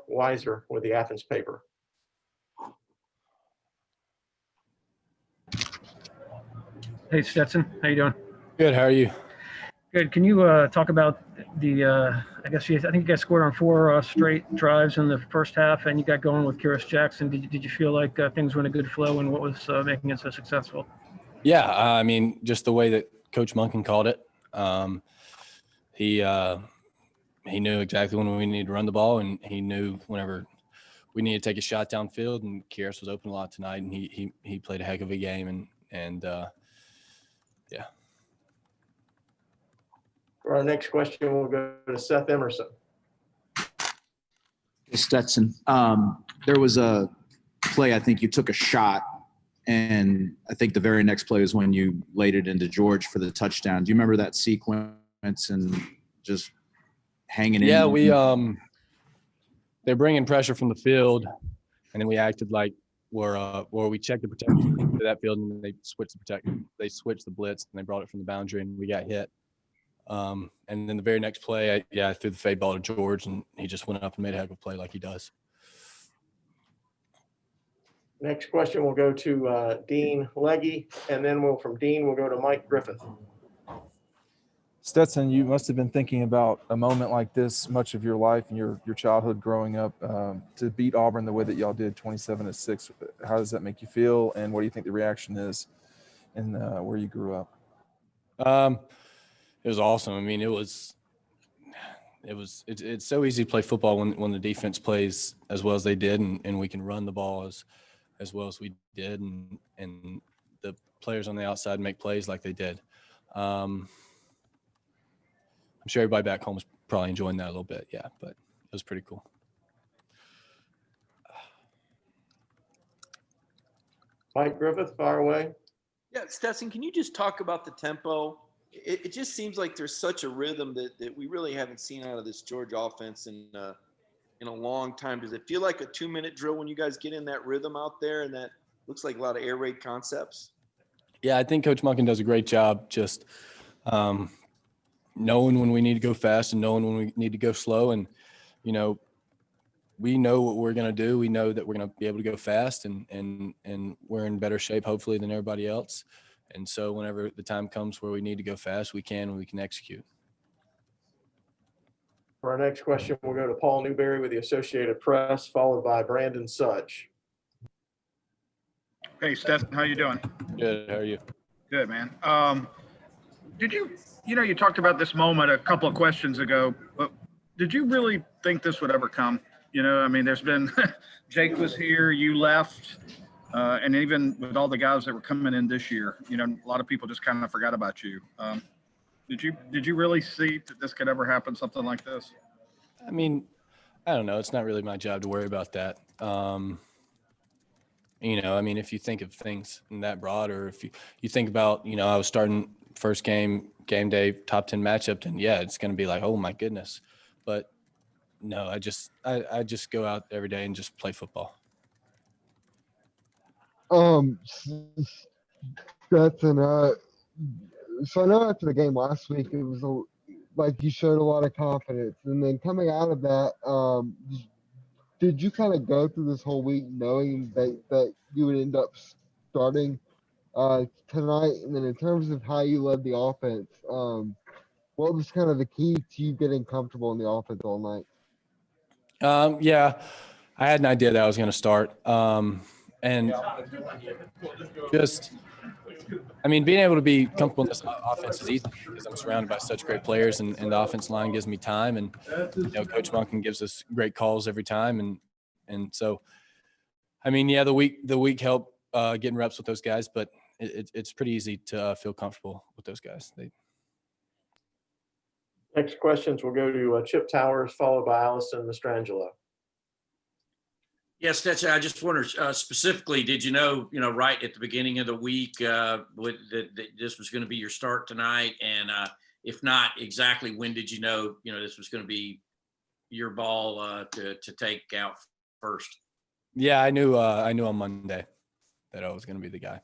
Weiser with the Athens paper. Hey, Stetson, how you doing? Good. How are you? Good. Can you talk about the? I think you guys scored on 4 straight drives in the first half, and you got going with Kyrus Jackson. Did you feel like things were in a good flow, and what was making it so successful? Yeah, I mean, just the way that Coach Monken called it. He knew exactly when we needed to run the ball, and he knew whenever we needed to take a shot downfield. And Kyrus was open a lot tonight, and he played a heck of a game. And yeah. For our next question, we'll go to Seth Emerson. Stetson, there was a play, I think you took a shot, and I think the very next play is when you laid it into George for the touchdown. Do you remember that sequence and just hanging in? Yeah, they're bringing pressure from the field, and then we acted like we checked the protection to that field, and they switched the blitz, and they brought it from the boundary, and we got hit. And then the very next play, I threw the fade ball to George, and he just went up and made a heck of a play like he does. Next question will go to Dean Legge, and then from Dean, we'll go to Mike Griffith. Stetson, you must have been thinking about a moment like this much of your life and your childhood growing up. To beat Auburn the way that y'all did, 27-6, how does that make you feel, and what do you think the reaction is in where you grew up? It was awesome. I mean, it's so easy to play football when the defense plays as well as they did, and we can run the ball as well as we did, and the players on the outside make plays like they did. I'm sure everybody back home was probably enjoying that a little bit, yeah, but it was pretty cool. Mike Griffith, fire away. Yeah, Stetson, can you just talk about the tempo? It just seems like there's such a rhythm that we really haven't seen out of this Georgia offense in a long time. Does it feel like a 2-minute drill when you guys get in that rhythm out there, and that looks like a lot of air raid concepts? Yeah, I think Coach Monken does a great job just knowing when we need to go fast and knowing when we need to go slow. And, we know what we're going to do. We know that we're going to be able to go fast, and we're in better shape, hopefully, than everybody else. And so whenever the time comes where we need to go fast, we can execute. For our next question, we'll go to Paul Newberry with the Associated Press, followed by Brandon Sudge. Hey, Stetson, how you doing? Good. How are you? Good, man. Did you talked about this moment a couple of questions ago, but did you really think this would ever come? I mean, there's been Jake was here, you left, and even with all the guys that were coming in this year, a lot of people just kind of forgot about you. Did you really see that this could ever happen, something like this? I mean, I don't know. It's not really my job to worry about that. I mean, if you think of things in that broad, or if you think about, I was starting first game day, top 10 matchup, then yeah, it's going to be like, oh my goodness. But no, I just go out every day and just play football. Stetson, so I know after the game last week, it was like you showed a lot of confidence, and then coming out of that, did you kind of go through this whole week knowing that you would end up starting tonight? And then in terms of how you led the offense, what was kind of the key to you getting comfortable in the offense all night? Yeah, I had an idea that I was going to start. And just, I mean, being able to be comfortable in this offense is easy because I'm surrounded by such great players, and the offense line gives me time. And, Coach Monken gives us great calls every time. And so, I mean, yeah, the week helped getting reps with those guys, but it's pretty easy to feel comfortable with those guys. Next questions will go to Chip Towers, followed by Allison Mastrangelo. Yes, that's. I just wonder specifically, did you know, right at the beginning of the week, that this was going to be your start tonight, and if not, exactly when did you know, this was going to be your ball to take out first? Yeah, I knew on Monday that I was going to be the guy.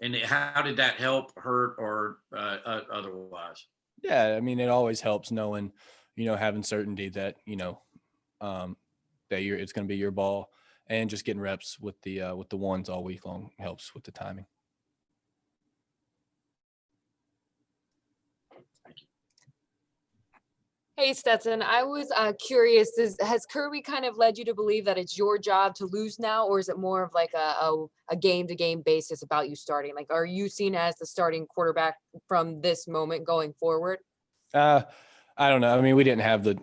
And how did that help, hurt, or otherwise? Yeah, I mean, it always helps knowing, having certainty that, that it's going to be your ball, and just getting reps with the ones all week long helps with the timing. Hey Stetson, I was curious, has Kirby kind of led you to believe that it's your job to lose now, or is it more of like a game-to-game basis about you starting? Like, are you seen as the starting quarterback from this moment going forward? I don't know. I mean, we didn't have the,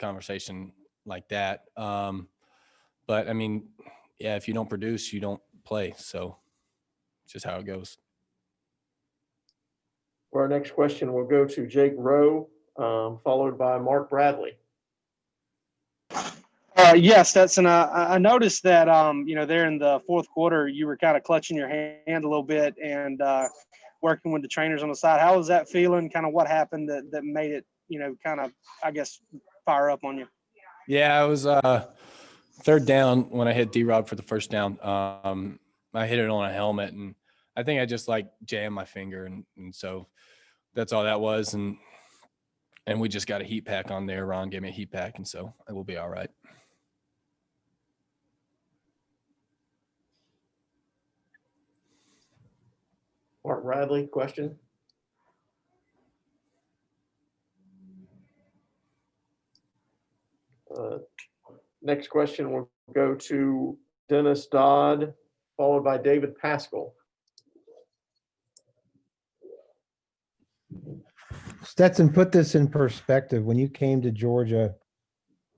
conversation like that. But I mean, yeah, if you don't produce, you don't play. So it's just how it goes. For our next question, we'll go to Jake Rowe, followed by Mark Bradley. Yes, Stetson. I noticed that, there in the fourth quarter, you were kind of clutching your hand a little bit and working with the trainers on the side. How was that feeling? Kind of what happened that made it, kind of, I guess, fire up on you? Yeah, it was third down when I hit D-Rob for the first down. I hit it on a helmet, and I think I just jammed my finger, and so that's all that was. And we just got a heat pack on there. Ron gave me a heat pack, and so it will be all right. Mark Bradley, question. Next question will go to Dennis Dodd, followed by David Pascal. Stetson, put this in perspective. When you came to Georgia,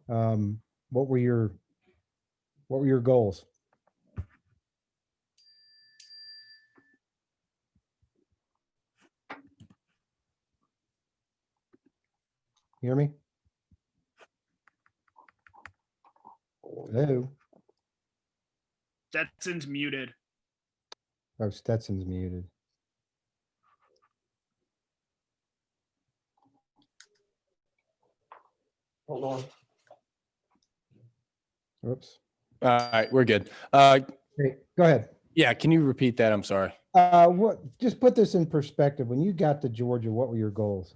what were your goals? You hear me? Hello? Stetson's muted. Oh, Stetson's muted. Hold on. Whoops. All right, we're good. Great. Go ahead. Yeah, can you repeat that? I'm sorry. Just put this in perspective. When you got to Georgia, what were your goals?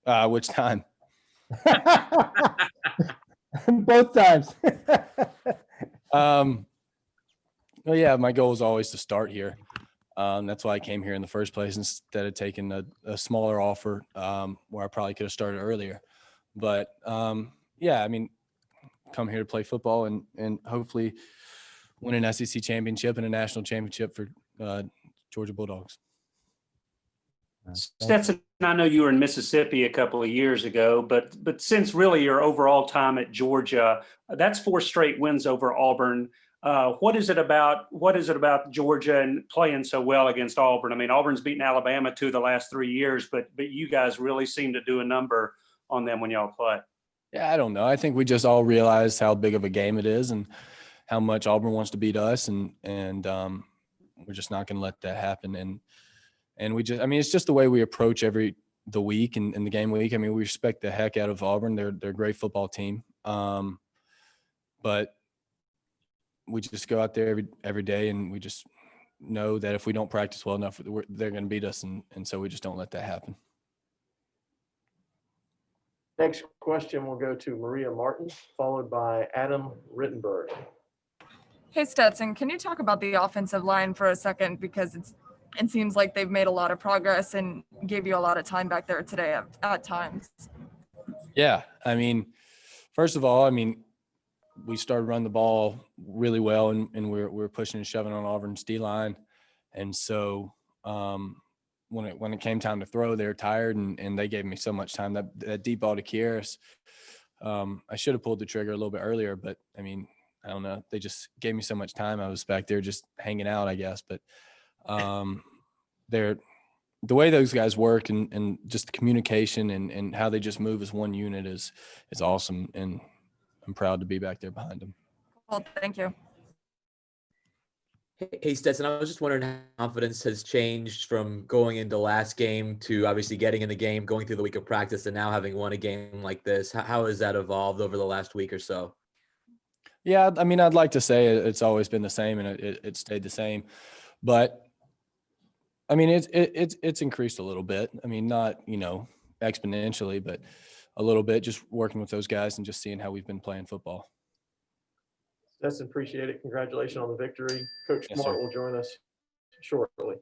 Which time? Both times. Well, yeah, my goal was always to start here. That's why I came here in the first place instead of taking a smaller offer where I probably could have started earlier. But yeah, I mean, come here to play football and hopefully win an SEC championship and a national championship for Georgia Bulldogs. Stetson, I know you were in Mississippi a couple of years ago, but since really your overall time at Georgia, that's 4 straight wins over Auburn. What is it about Georgia and playing so well against Auburn? I mean, Auburn's beaten Alabama 2 of the last 3 years, but you guys really seem to do a number on them when y'all play. Yeah, I don't know. I think we just all realize how big of a game it is and how much Auburn wants to beat us, and we're just not going to let that happen. And we just, I mean, it's just the way we approach the week and the game week. I mean, we respect the heck out of Auburn. They're a great football team. But we just go out there every day, and we just know that if we don't practice well enough, they're going to beat us. And so we just don't let that happen. Next question will go to Maria Martin, followed by Adam Rittenberg. Hey Stetson, can you talk about the offensive line for a second? Because it seems like they've made a lot of progress and gave you a lot of time back there today at times. Yeah, I mean, first of all, I mean, we started running the ball really well, and we're pushing and shoving on Auburn's D-line. And so when it came time to throw, they were tired, and they gave me so much time. That deep ball to Kieris, I should have pulled the trigger a little bit earlier, but, I mean, I don't know. They just gave me so much time. I was back there just hanging out, I guess. But the way those guys work and just the communication and how they just move as one unit is awesome, and I'm proud to be back there behind them. Well, thank you. Hey Stetson, I was just wondering how confidence has changed from going into last game to obviously getting in the game, going through the week of practice, and now having won a game like this. How has that evolved over the last week or so? Yeah, I mean, I'd like to say it's always been the same, and it stayed the same, but I mean, it's increased a little bit. I mean, not exponentially, but a little bit, just working with those guys and just seeing how we've been playing football. Stetson, appreciate it. Congratulations on the victory. Coach Yes, Smart sir. will join us shortly.